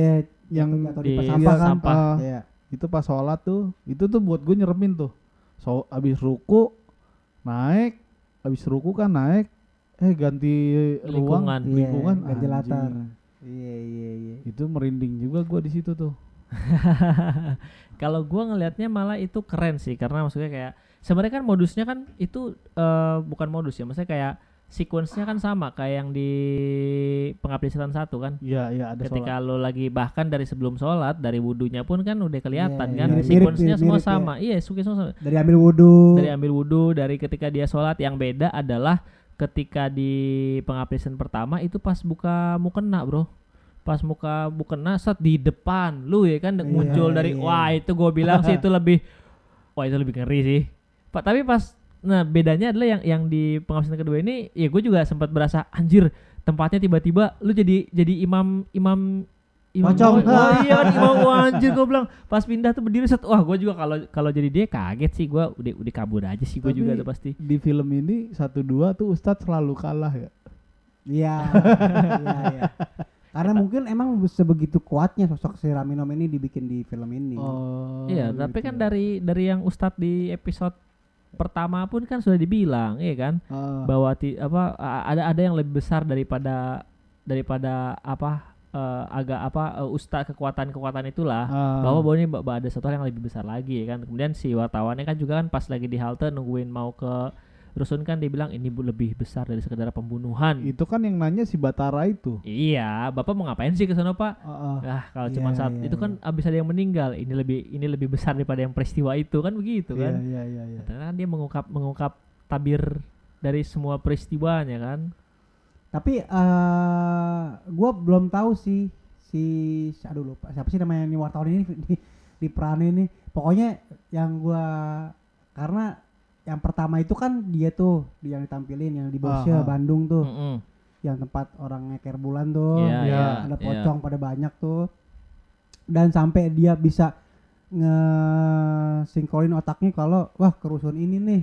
yang jatuh di pas sampah kan. sampah. Iya. itu pas sholat tuh, itu tuh buat gue nyeremin tuh. So abis ruku naik, abis ruku kan naik, ganti ruang, Lingkungan. Iya, lingkungan, ganti anjing. latar. Iya. Itu merinding juga gue di situ tuh. Kalau gua ngelihatnya malah itu keren sih, karena maksudnya kayak sebenarnya kan modusnya kan itu bukan modus ya, maksudnya kayak sequence-nya kan sama kayak yang di Pengabdi Setan 1 kan. Iya ada Ketika sholat. lo lagi bahkan dari sebelum sholat, dari wudunya pun kan udah kelihatan Iya, kan, iya, sequence-nya semua mirip ya. sama. Iya, semua sama. Dari ambil wudhu. Dari ambil wudhu, dari ketika dia sholat. Yang beda adalah ketika di Pengabdi Setan pertama itu pas buka mukena bro, pas muka mukena set di depan lu ya kan, Iya, muncul dari iya. wah itu gue bilang sih itu lebih wah itu lebih ngeri sih Pak. Tapi pas nah bedanya adalah yang di Pengabdi Setan kedua ini ya gue juga sempat berasa anjir, tempatnya tiba-tiba lu jadi imam Pocong. oh iya kan imam, wah, anjir gue bilang pas pindah tuh berdiri set, wah gue juga kalau jadi dia kaget sih, gue udah kabur aja sih gue Tapi juga tuh pasti. di film ini 1-2 tuh Ustadz selalu kalah ya. Iya. Karena mungkin emang sebegitu kuatnya sosok si Raminom ini dibikin di film ini. Oh, Iya, gitu tapi kan ya. dari yang Ustadz di episode pertama pun kan sudah dibilang, iya kan, bahwa ada yang lebih besar daripada Ustadz kekuatan itulah, bahwa ini ada satu hal yang lebih besar lagi ya kan. Kemudian si wartawannya kan juga kan pas lagi di halte nungguin mau ke rusun kan dia bilang ini lebih besar dari sekedar pembunuhan. Itu kan yang nanya si Batara itu. Iya, Bapak mau ngapain sih ke sana, Pak? Kalau cuma Iya, saat iya, itu kan abis ada yang meninggal, ini lebih besar daripada yang peristiwa itu kan, begitu kan. Iya. Karena kan dia mengungkap tabir dari semua peristiwanya kan. Tapi gue belum tahu sih aduh lupa siapa sih namanya ini wartawan ini di peran ini. Pokoknya yang gue, karena yang pertama itu kan dia tuh yang ditampilin yang di Bosya Bandung tuh, yang tempat orang ngeker bulan tuh, Iya, ada pocong pada banyak tuh, dan sampai dia bisa nge-sinkronin otaknya kalau wah kerusuhan ini nih.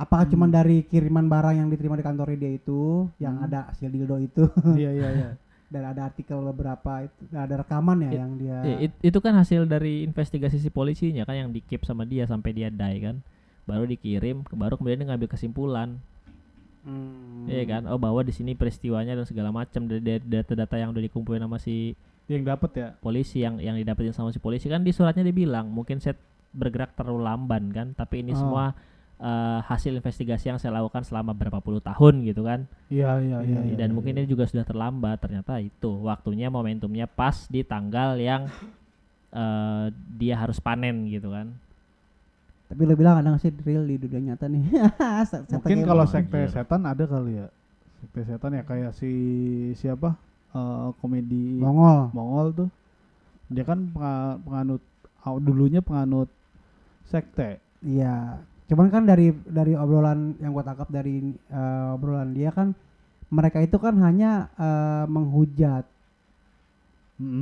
Apakah cuma dari kiriman barang yang diterima di kantornya dia itu, yang ada hasil dildo itu, Iya. dan ada artikel beberapa itu, ada rekaman ya yang dia. Itu kan hasil dari investigasi si polisinya kan, yang di keep sama dia sampai dia die kan, baru dikirim, baru kemudian dia ngambil kesimpulan. Iya kan, bahwa di sini peristiwanya dan segala macam dari data-data yang udah dikumpulin sama si Yang dapat ya. polisi, yang didapetin sama si polisi kan, di suratnya dia bilang mungkin saya bergerak terlalu lamban kan, tapi ini semua hasil investigasi yang saya lakukan selama berapa puluh tahun gitu kan. Iya. Dan mungkin ini juga sudah terlambat, ternyata itu waktunya, momentumnya pas di tanggal yang dia harus panen gitu kan. Tapi lo bilang ada nggak sih real di dunia nyata nih? Mungkin kalau gitu. sekte setan ada kali ya. Sekte setan ya kayak siapa? Komedi Mongol tuh. Dia kan penganut dulunya penganut sekte. Iya. Cuman kan dari obrolan yang gua tangkap dari obrolan dia kan, mereka itu kan hanya menghujat.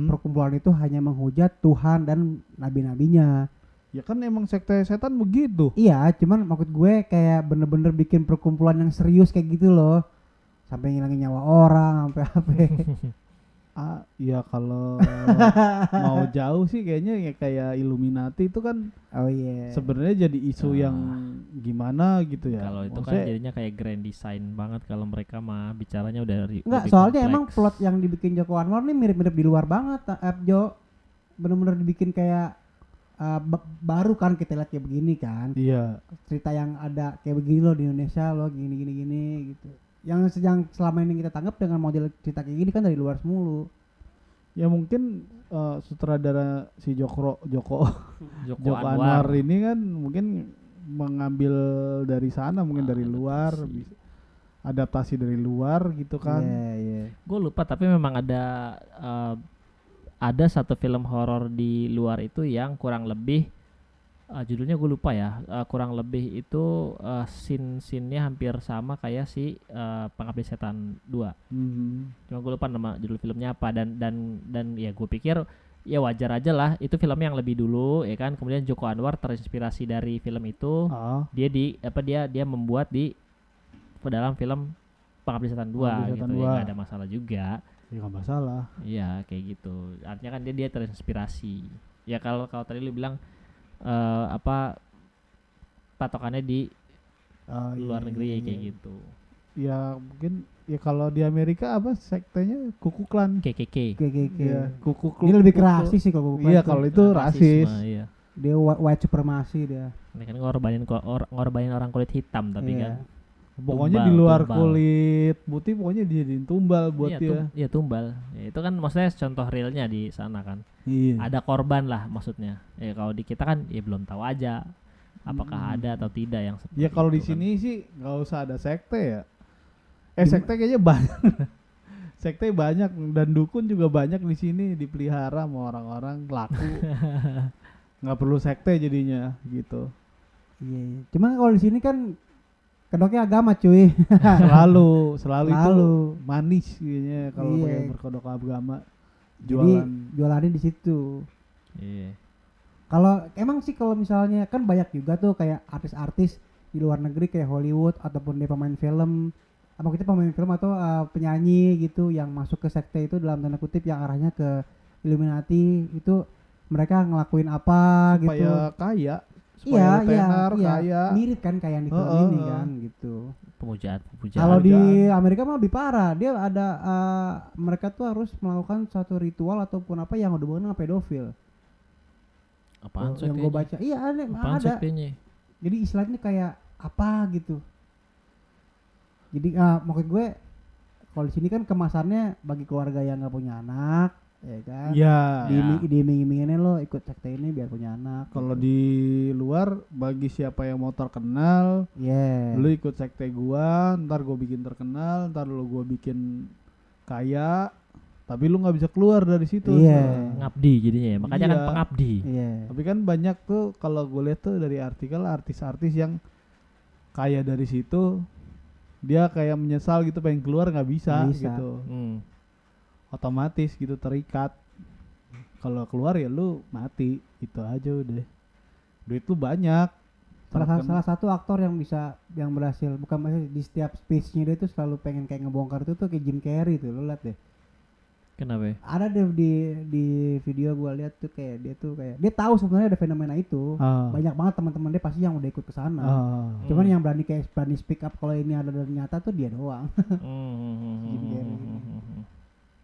Perkumpulan itu hanya menghujat Tuhan dan nabi-nabinya. Ya kan emang sekte setan begitu. Iya, cuman maksud gue kayak bener-bener bikin perkumpulan yang serius kayak gitu loh. Sampai ngilangin nyawa orang, sampai apa. Ya kalau mau jauh sih kayaknya ya kayak Illuminati itu kan. Oh iya. Sebenarnya jadi isu yang gimana gitu ya. Kalau itu Maksudnya, kan jadinya kayak grand design banget, kalau mereka mah bicaranya udah Enggak, lebih soalnya kompleks. emang plot yang dibikin Joko Anwar nih mirip-mirip di luar banget, Jo. Bener-bener dibikin kayak baru kan kita lihat kayak begini kan. iya. Cerita yang ada kayak begini loh di Indonesia loh, gini gitu. yang selama ini kita tanggap dengan model cerita kayak gini kan dari luar semulu. Ya mungkin sutradara si Joko Joko Anwar ini kan mungkin mengambil dari sana, mungkin dari luar, adaptasi dari luar gitu kan. Iya. Gue lupa tapi memang ada satu film horor di luar itu yang kurang lebih judulnya gue lupa ya, kurang lebih itu scene-nya hampir sama kayak si Pengabdi Setan 2. Cuma gue lupa nama judul filmnya apa, dan ya gue pikir ya wajar aja lah, itu film yang lebih dulu ya kan. Kemudian Joko Anwar terinspirasi dari film itu, dia membuat di dalam film Pengabdi Setan 2 gitu. Ya nggak ada masalah juga. Ya nggak masalah. Iya kayak gitu. Artinya kan dia terinspirasi. Ya kalau tadi lu bilang patokannya di luar negeri kayak gitu. Ya mungkin ya kalau di Amerika apa sektenya Ku Klux Klan. KKK. Ya, Ku Klux Klan. Ini lebih ke rasis sih kalau Iya, kalau itu rasis. Iya. Dia white supremacy dia. Ini kan ngorbanin orang kulit hitam tapi kan. Pokoknya Tumbal, di luar tumbal. kulit putih pokoknya dijadiin tumbal buat dia. Iya tumbal. Ya, itu kan maksudnya contoh realnya di sana kan. Iya. Ada korban lah maksudnya. Ya kalau di kita kan ya belum tahu aja apakah ada atau tidak yang seperti Ya kalau di itu kan. sini sih nggak usah ada sekte ya. Sekte kayaknya banyak. Sekte banyak dan dukun juga banyak di sini, dipelihara sama orang-orang laku. Nggak perlu sekte jadinya gitu. Iya. Cuma kalau di sini kan kedoknya agama cuy. Selalu itu Selalu. manis kayaknya kalau Iya. pakai berkedok agama. Jadi Jualan. jualannya di situ. Iya. Kalau emang sih kalau misalnya kan banyak juga tuh kayak artis-artis di luar negeri kayak Hollywood ataupun dia pemain film, apa kita pemain film atau penyanyi gitu yang masuk ke sekte itu dalam tanda kutip yang arahnya ke Illuminati, itu mereka ngelakuin apa gitu. Supaya kaya. Iya, Supaya tenar, iya. kaya. Mirip kan kayak yang di film ini kan gitu. Pemujaan. Kalau di Amerika mah lebih parah. Dia ada mereka tuh harus melakukan satu ritual ataupun apa yang hubungan dengan pedofil. Apaan Yang gue baca. Iya ada. Jadi istilahnya kayak apa gitu. Jadi maksud gue kalau di sini kan kemasannya bagi keluarga yang nggak punya anak, ya kan? Iya. Diiming-iminginnya lo ikut sekte ini biar punya anak. Kalau gitu. di luar bagi siapa yang mau terkenal, lu ikut sekte gua, ntar gua bikin terkenal, ntar gua bikin kaya, tapi lu nggak bisa keluar dari situ. Iya. Ngabdi jadinya ya. Makanya kan Iya. pengabdi. Iya. Tapi kan banyak tuh kalau gue lihat tuh dari artikel artis-artis yang kaya dari situ, dia kayak menyesal gitu pengen keluar nggak bisa Nggak bisa. gitu. Otomatis gitu terikat. Kalau keluar ya lu mati, itu aja udah. Duit lu banyak. Salah satu aktor yang berhasil, bukan maksudnya di setiap speech-nya dia tuh selalu pengen kayak ngebongkar itu tuh kayak Jim Carrey tuh, lo liat deh. Kenapa? Ada deh di video gua lihat tuh kayak dia tahu sebenarnya ada fenomena itu. Banyak banget teman-teman dia pasti yang udah ikut ke sana. Cuman yang berani speak up kalau ini ada dan nyata tuh dia doang. Jim Carrey.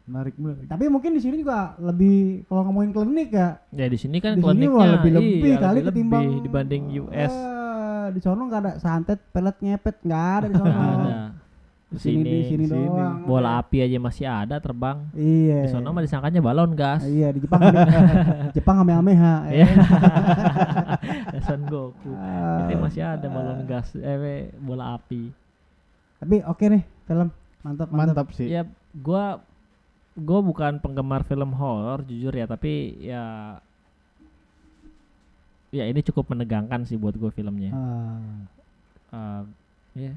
Menarik. Tapi mungkin di sini juga lebih kalau ngomongin klinik ya. Ya di sini kan Di sini kliniknya mah lebih kali lebih ketimbang dibanding US. Di sono nggak ada santet, pelet ngepet, nggak ada di sono. Ada. Di sini doang. Bola api aja masih ada terbang. Iya. Di sono mah disangkanya balon gas. Iya di Jepang. Jepang Kamehameha. Iya. Son Goku. Itu masih ada balon gas, bola api. Tapi oke nih film mantap. Sih. Ya gua bukan penggemar film horor jujur ya, tapi ya ini cukup menegangkan sih buat gue filmnya. Ya.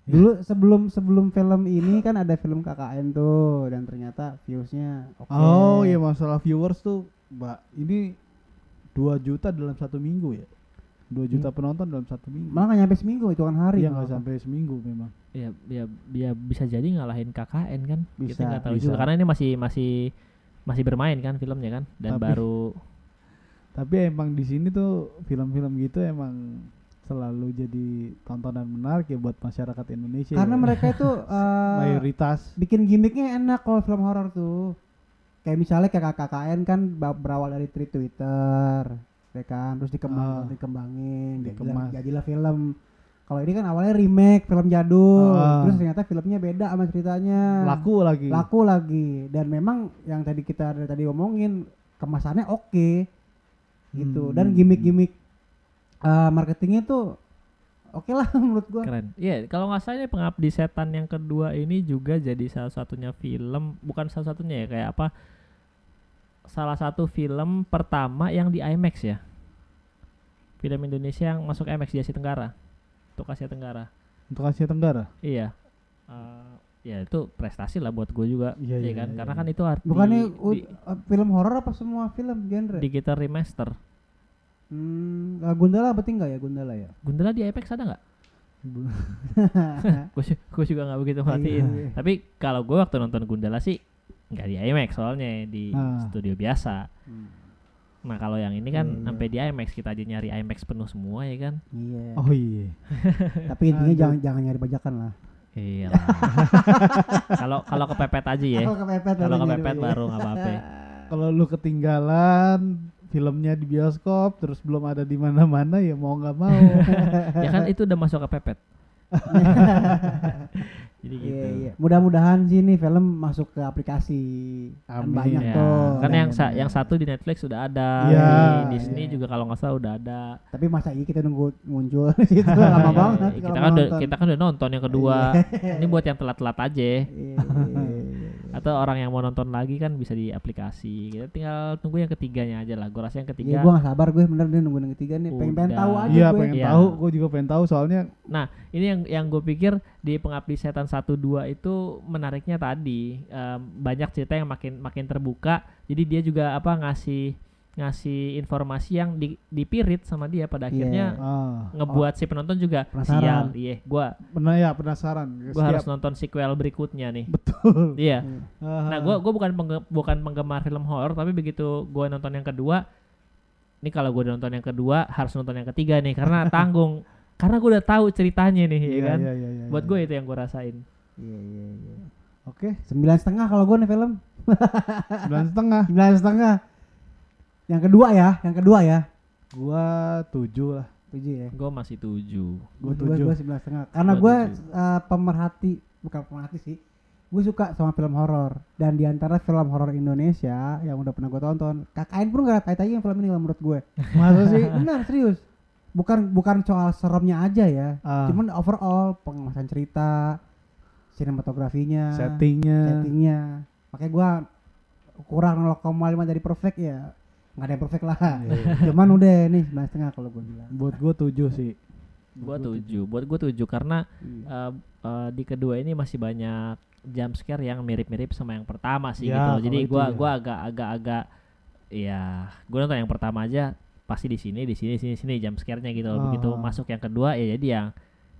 Dulu sebelum film ini kan ada film KKN tuh dan ternyata viewsnya oke. Oh iya, masalah viewers tuh, Mbak. Ini 2 juta dalam 1 minggu ya. 2 juta penonton dalam 1 minggu. Malah nggak nyampe seminggu, hitungan hari. Iya, nggak sampai seminggu memang. Ya bisa jadi ngalahin KKN kan. Bisa, Kita nggak tahu bisa. juga karena ini masih bermain kan filmnya kan, dan baru. Tapi emang di sini tuh film-film gitu emang selalu jadi tontonan menarik ya buat masyarakat Indonesia. Karena ya. mereka itu mayoritas bikin gimmicknya enak kalau film horor tuh. Kayak misalnya kayak KKN kan berawal dari tweet Twitter, ya kan, terus dikembangin, dikemas. jadilah film. Kalau ini kan awalnya remake film jadul, Ah. terus ternyata filmnya beda sama ceritanya. Laku lagi. Dan memang yang tadi kita dari tadi omongin kemasannya oke gitu. Dan gimmick-gimmick marketingnya tuh oke lah menurut gua. Keren. Iya, kalau nggak salah ini Pengabdi Setan yang kedua ini juga jadi salah satunya film, bukan salah satunya ya, kayak apa? Salah satu film pertama yang di IMAX ya. Film Indonesia yang masuk IMAX di Asia Tenggara. Untuk Asia Tenggara. Untuk Asia Tenggara. Iya. Ya itu prestasi lah buat gue juga. Iya, iya, kan? iya, Karena iya. kan itu Bukannya film horor apa semua film genre? digital remaster. Gundala berarti enggak ya Gundala ya? Gundala di IMAX ada nggak? Gue juga nggak begitu merhatiin. Iya. Tapi kalau gue waktu nonton Gundala sih nggak di IMAX soalnya di studio biasa. Nah kalau yang ini kan Iya. sampai di IMAX, kita aja nyari IMAX penuh semua ya kan. Iya. Oh iya. Tapi intinya Aduh. jangan nyari bajakan lah. Iya lah. Kalau kepepet aja ya. Kalau kepepet baru nggak apa-apa. Kalau lu ketinggalan filmnya di bioskop terus belum ada di mana-mana ya mau nggak mau. Ya kan itu udah masuk kepepet. Jadi gitu. Iya. Mudah-mudahan sih nih film masuk ke aplikasi. Kan Amin. banyak Ya, tuh. kan Dan- yang satu di Netflix sudah ada, Iya, di Disney iya. juga kalau nggak salah udah ada. Tapi masa iya kita nunggu muncul di situ lama Iya, banget. iya. kalau Kita kan mau nonton. kita kan udah nonton yang kedua. Ini buat yang telat-telat aja. Iya. Atau orang yang mau nonton lagi kan bisa di aplikasi. Kita tinggal tunggu yang ketiganya aja lah. Gue rasa yang Iya, ketiga. gue gak sabar gue bener deh nungguin yang ketiga nih. Pengen Udah. tahu aja Iya gue. pengen Iya. tahu, gue juga pengen tahu soalnya. Nah, ini yang gue pikir di Pengabdi Setan 1 2 itu menariknya tadi banyak cerita yang makin terbuka. Jadi dia juga ngasih informasi yang dipirit sama dia pada akhirnya ngebuat si penonton juga Penasaran. sial. Iya, gua Penasaran. harus nonton sequel berikutnya nih. Betul. Iya. Ah. Nah, gua bukan penggemar film horor, tapi begitu gua nonton yang kedua, ini kalau gua udah nonton yang kedua harus nonton yang ketiga nih karena tanggung. Karena gua udah tahu ceritanya nih, ya kan. Iya, Buat gue itu yang gua rasain. Iya. Oke, 9,5 kalau gue nih film. 9,5. 9,5. Yang kedua ya. Gua 7 lah. 7 ya. Gua masih 7. Gua Gue 7. 9,5. Karena Gua gue 7. bukan pemerhati sih. Gue suka sama film horor. Dan di antara film horor Indonesia yang udah pernah gue tonton, KKN pun gak kait-kaitan yang film ini lah menurut gue. Masa sih? Benar, serius. Bukan soal seremnya aja ya. Ah. Cuman overall pengemasan cerita, sinematografinya, Settingnya. Makanya gue kurang 0,5 dari perfect ya. Nggak ada yang perfect lah. Iya. Cuman udah nih 9,5 kalau gue bilang. Buat gua 7 sih. Buat gue 7 karena Iya. di kedua ini masih banyak jump scare yang mirip-mirip sama yang pertama sih Ya, gitu. Jadi kalau itu gua ya. agak ya gua nonton yang pertama aja pasti di sini jump scare-nya gitu. Ah. Begitu masuk yang kedua ya jadi yang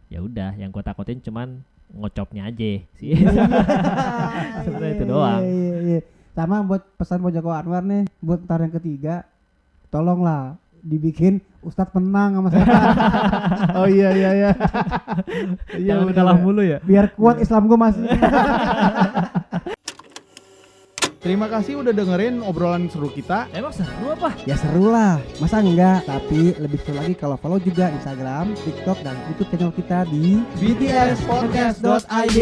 ya udah yang gua takutin cuman ngocopnya aja sih. Sebenarnya itu doang. Iya. Sama buat pesan buat Joko Anwar nih, buat ntar yang ketiga, tolonglah dibikin Ustadz menang sama saya. Oh iya. Iya Jangan bener kalah ya. mulu ya. Biar kuat Islam gue masih. Terima kasih udah dengerin obrolan seru kita. Emang seru apa? Ya seru lah, masa enggak? Tapi lebih seru lagi kalau follow juga Instagram, TikTok, dan YouTube channel kita di btspodcast.id.